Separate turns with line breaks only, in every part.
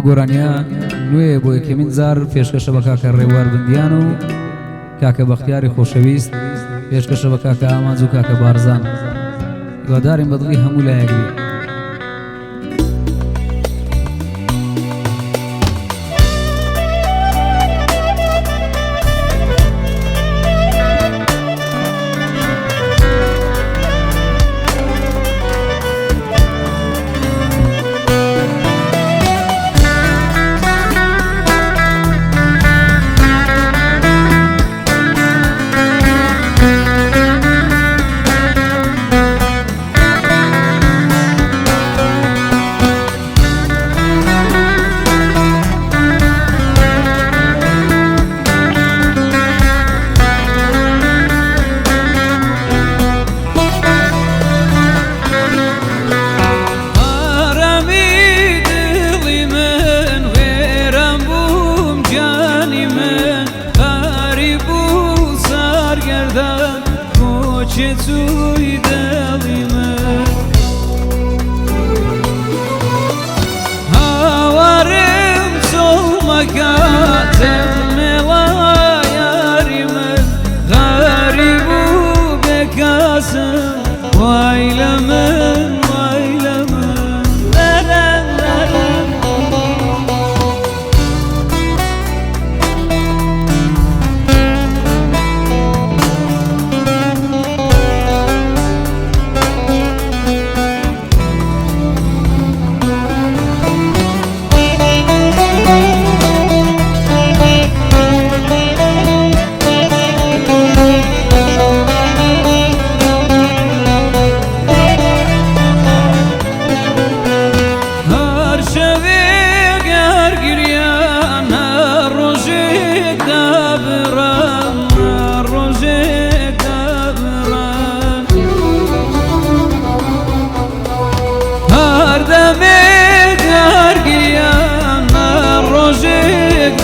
گۆرانیا نوێ بۆ یەکەمین جار پێشکەشە بە کاکە ڕێوار بندیان و کاکە بەختیاری خۆشەویست، پێشکەشە بە کاکە ئاماج و کاکە بارزان. هیوادارین بەدڵی هەموو لایەک بێ.
توی دلی من هاورم solmakatım melayari من غریب و bekasım vaylamın vaylamın leren leren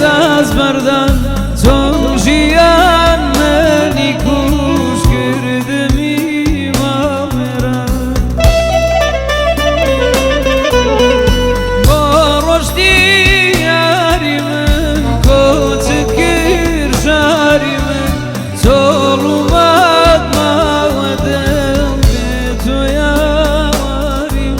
دست بردن زن جیان منی کوش کردمی مامران با رشدی یاری من کت کر شاری من ظلمت مودم به تو یاری من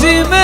Ti me